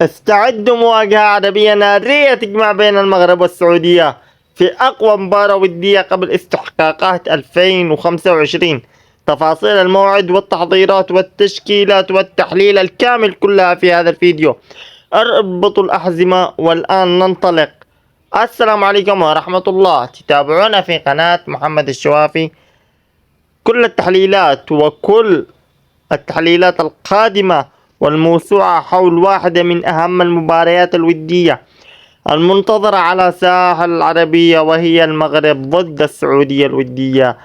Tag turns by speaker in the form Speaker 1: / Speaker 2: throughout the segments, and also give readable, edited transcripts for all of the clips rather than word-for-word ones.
Speaker 1: استعدوا مواجهة عربية نارية تجمع بين المغرب والسعودية في أقوى مباراة ودية قبل استحقاقات 2025. تفاصيل الموعد والتحضيرات والتشكيلات والتحليل الكامل كلها في هذا الفيديو. اربطوا الأحزمة والآن ننطلق. السلام عليكم ورحمة الله. تتابعونا في قناة محمد الشوافي. كل التحليلات وكل التحليلات القادمة والموسوعة حول واحدة من أهم المباريات الودية المنتظرة على الساحة العربية، وهي المغرب ضد السعودية الودية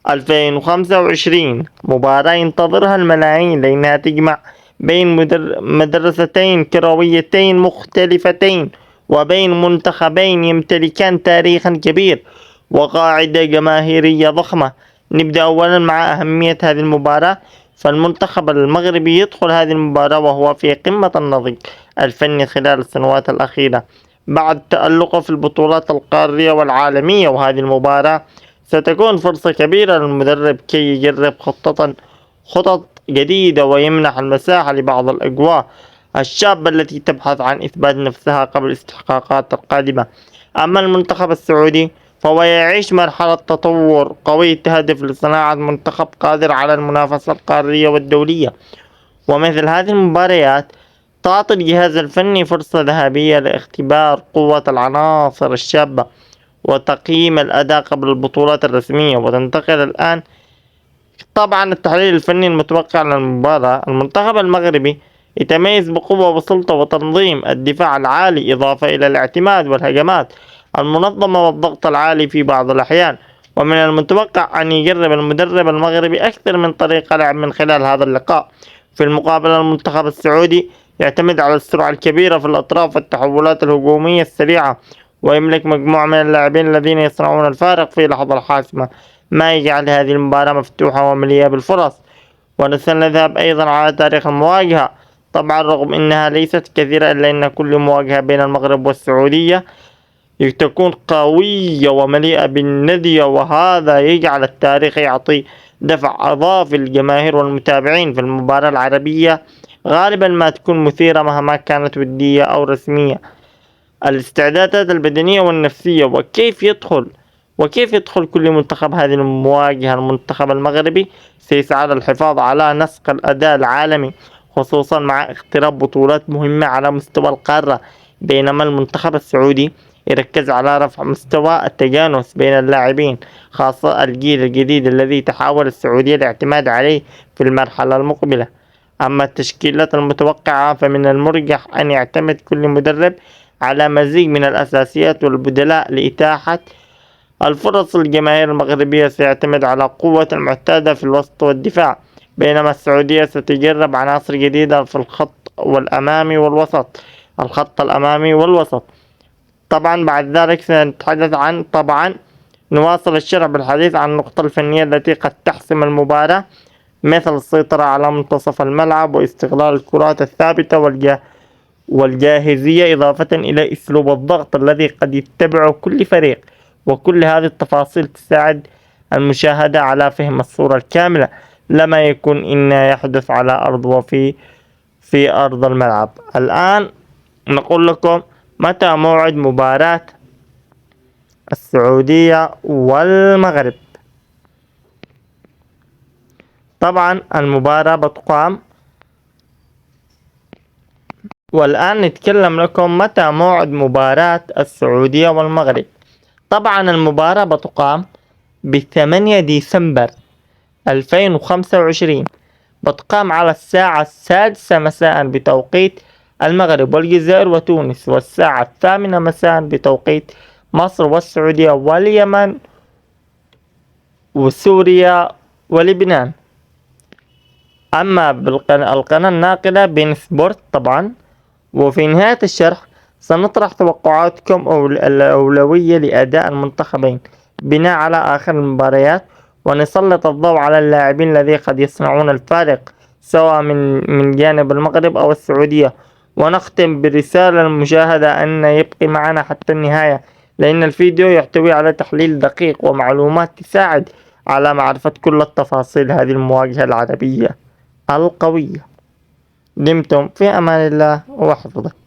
Speaker 1: 2025. مباراة ينتظرها الملايين لأنها تجمع بين مدرستين كرويتين مختلفتين وبين منتخبين يمتلكان تاريخا كبير وقاعدة جماهيرية ضخمة. نبدأ أولا مع أهمية هذه المباراة. فالمنتخب المغربي يدخل هذه المباراة وهو في قمة النضج الفني خلال السنوات الأخيرة بعد تألقه في البطولات القارية والعالمية، وهذه المباراة ستكون فرصة كبيرة للمدرب كي يجرب خطط جديدة ويمنح المساحة لبعض الأجواء الشابة التي تبحث عن إثبات نفسها قبل الاستحقاقات القادمة. أما المنتخب السعودي فهو يعيش مرحلة تطور قوي تهدف لصناعة منتخب قادر على المنافسة القارية والدولية، ومثل هذه المباريات تعطي الجهاز الفني فرصة ذهبية لاختبار قوة العناصر الشابة وتقييم الأداء قبل البطولات الرسمية. وتنتقل الآن طبعا التحليل الفني المتوقع للمباراة. المنتخب المغربي يتميز بقوة وسلطة وتنظيم الدفاع العالي، إضافة إلى الاعتماد والهجمات المنظمة والضغط العالي في بعض الأحيان. ومن المتوقع أن يجرب المدرب المغربي أكثر من طريقة لعب من خلال هذا اللقاء. في المقابل المنتخب السعودي يعتمد على السرعة الكبيرة في الأطراف والتحولات الهجومية السريعة، ويملك مجموعة من اللاعبين الذين يصنعون الفارق في لحظة الحاسمة، ما يجعل هذه المباراة مفتوحة ومليئة بالفرص. ونذهب أيضا على تاريخ المواجهة. طبعا رغم أنها ليست كثيرة إلا أن كل مواجهة بين المغرب والسعودية تكون قوية ومليئة بالندية، وهذا يجعل التاريخ يعطي دفع إضافي للجماهير والمتابعين. في المباراة العربية غالبا ما تكون مثيرة مهما كانت ودية أو رسمية. الاستعدادات البدنية والنفسية وكيف يدخل كل منتخب هذه المواجهة. المنتخب المغربي سيسعى للحفاظ على نسق الأداء العالمي، خصوصا مع اقتراب بطولات مهمة على مستوى القارة، بينما المنتخب السعودي يركز على رفع مستوى التجانس بين اللاعبين، خاصة الجيل الجديد الذي تحاول السعودية الاعتماد عليه في المرحلة المقبلة. أما التشكيلات المتوقعة فمن المرجح أن يعتمد كل مدرب على مزيج من الأساسيات والبدلاء لإتاحة الفرص. الجماهير المغربية سيعتمد على قوة المعتادة في الوسط والدفاع، بينما السعودية ستجرب عناصر جديدة في الخط الأمامي والوسط. طبعا بعد ذلك سنتحدث عن نواصل الشرح بالحديث عن النقطة الفنية التي قد تحسم المباراة، مثل السيطرة على منتصف الملعب واستغلال الكرات الثابتة والجاهزية، إضافة إلى أسلوب الضغط الذي قد يتبعه كل فريق. وكل هذه التفاصيل تساعد المشاهدة على فهم الصورة الكاملة لما يكون إنه يحدث على أرض في أرض الملعب. الآن نقول لكم متى موعد مباراة السعودية والمغرب. طبعا المباراة بتقام، والآن نتكلم لكم متى موعد مباراة السعودية والمغرب. طبعا المباراة بتقام ب8 ديسمبر 2025. بتقام على الساعة 6 مساء بتوقيت المغرب والجزائر وتونس، والساعة 8 مساء بتوقيت مصر والسعودية واليمن وسوريا ولبنان. أما القناة الناقلة بين سبورت طبعا. وفي نهاية الشرح سنطرح توقعاتكم الأولوية لأداء المنتخبين بناء على آخر المباريات، ونسلط الضوء على اللاعبين الذين قد يصنعون الفارق سواء من جانب المغرب أو السعودية. ونختم برسالة المشاهدة أن يبقي معنا حتى النهاية، لأن الفيديو يحتوي على تحليل دقيق ومعلومات تساعد على معرفة كل التفاصيل هذه المواجهة العربية القوية. دمتم في أمان الله وحفظه.